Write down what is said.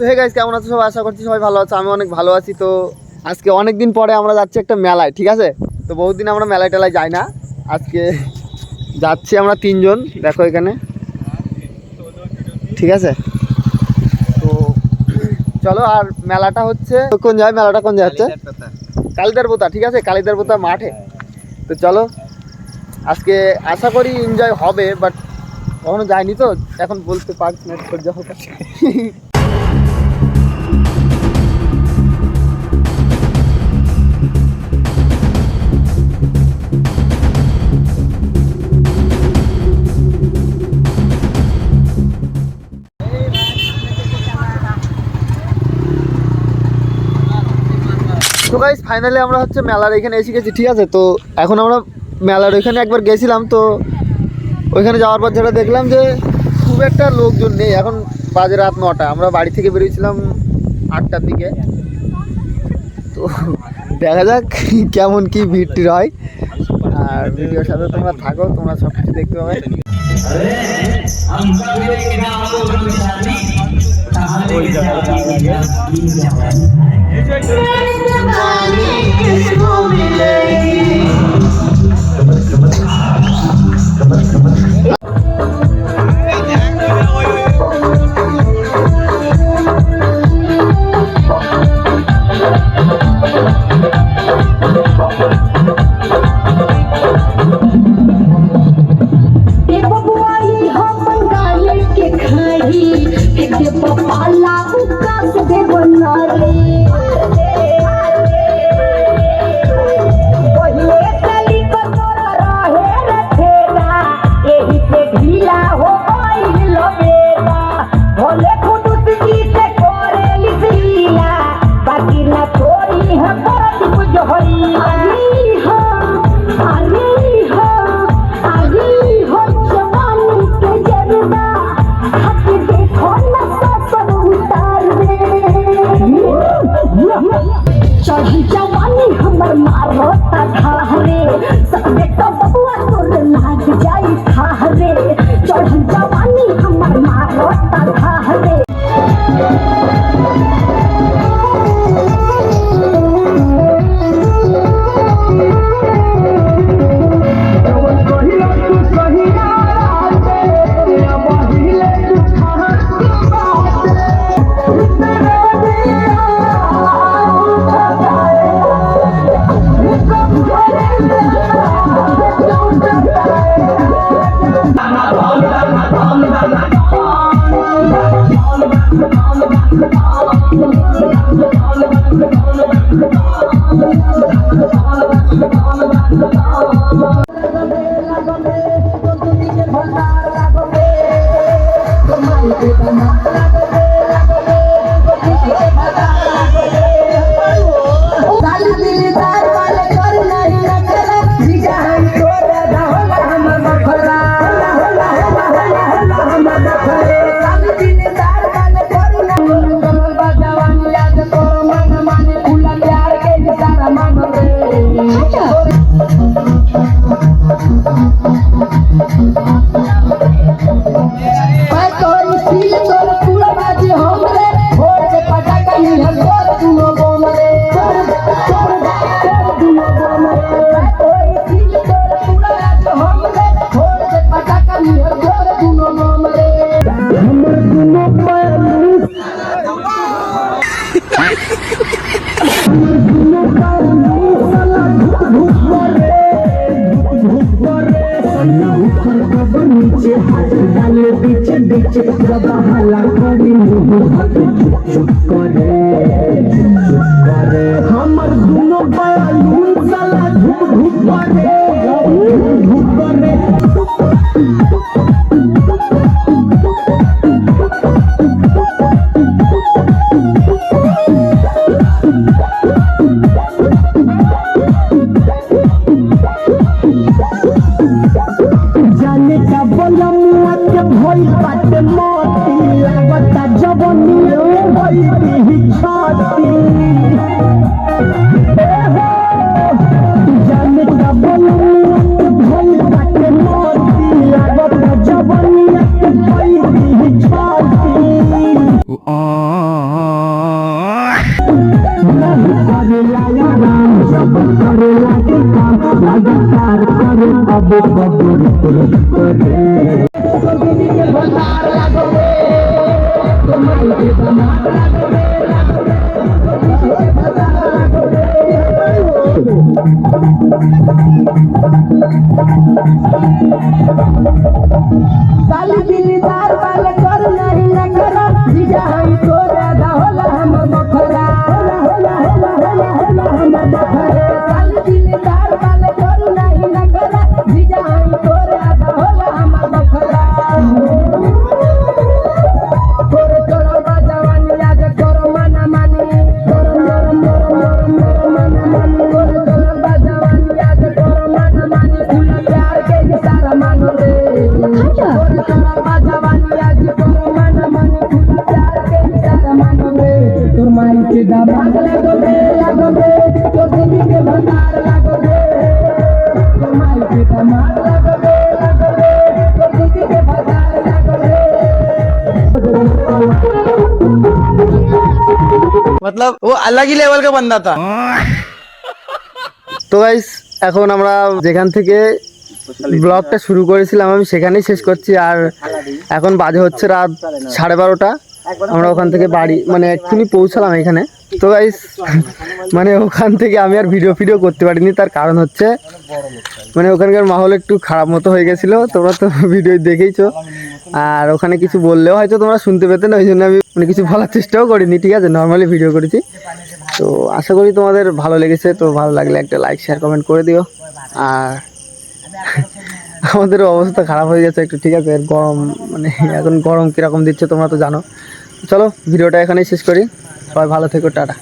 Hey guys, কেমন আছো সবাই? আশা করছি সবাই ভালো আছে। আমি অনেক ভালো আছি। তো আজকে অনেক দিন পরে আমরা যাচ্ছি একটা মেলায়, ঠিক আছে? তো বহুত দিন আমরা মেলায় টেলায় যাই না, আজকে যাচ্ছি আমরা তিনজন। দেখো এখানে, ঠিক আছে? তো চলো। আর মেলাটা হচ্ছে কোন জায়গায়? মেলাটা কোন জায়গায় হচ্ছে? কালিদার পোতা, ঠিক আছে? কালিদার পোতা মাঠে। তো চলো, আজকে আশা করি এনজয় হবে, বাট কখনো যাইনি তো এখন বলতে পারছি না। সহ্য হোক। তো গাইস ফাইনালি আমরা হচ্ছে মেলার এখানে এসে গেছি, ঠিক আছে? তো এখন আমরা মেলার ওইখানে একবার গেছিলাম। তো ওইখানে যাওয়ার পর যেটা দেখলাম যে খুব একটা লোকজন নেই। এখন বাজে রাত 9টা, আমরা বাড়ি থেকে বেরিয়েছিলাম 8টার দিকে। তো দেখা যাক কেমন কি ভিড় টির হয়। আর ভিডিওর সাথে তোমরা থাকো, তোমরা সব কিছু দেখতে পাবে। काली दिलदार वाले कर नहीं नखरा जीजा हम तोरा दा होला हम बखरा होला हम बखरा काली दिलदार वाले कर नहीं नखरा जीजा हम तोरा दा होला हम बखरा तोरे तोरा बा जवानी याद करो मन मानी करो मन मानी तोरे तोरा बा जवानी याद करो मन मानी फूल प्यार के सारा मानो रे मतलब वो अलग ही लेवल का बंदा था। তো গাইস এখন আমরা যেখান থেকে ব্লগটা শুরু করেছিলাম আমি সেখানেই শেষ করছি। আর এখন বাজে হচ্ছে রাত 12:30। আমরা ওখান থেকে বাড়ি মানে এক্ষুনি পৌঁছালাম এখানে। তো গাইস মানে ওখান থেকে আমি আর ভিডিও করতে পারিনি, তার কারণ হচ্ছে মানে ওখানকার মাহল একটু খারাপ মতো হয়ে গেছিলো, তোমরা তো ভিডিও দেখেইছো। আর ওখানে কিছু বললেও হয়তো তোমরা শুনতে পেতে না, ওই জন্য আমি মানে কিছু বলার চেষ্টাও করিনি, ঠিক আছে, নর্মালি ভিডিও করেছি। তো আশা করি তোমাদের ভালো লেগেছে। তো ভালো লাগলে একটা লাইক শেয়ার কমেন্ট করে দিও। আর আমাদের অবস্থা খারাপ হয়ে গেছে একটু, ঠিক আছে, গরম মানে এখন গরম কীরকম দিচ্ছে তোমরা তো জানো। চলো ভিডিওটা এখানেই শেষ করি, সবাই ভালো থেকো, টাটা।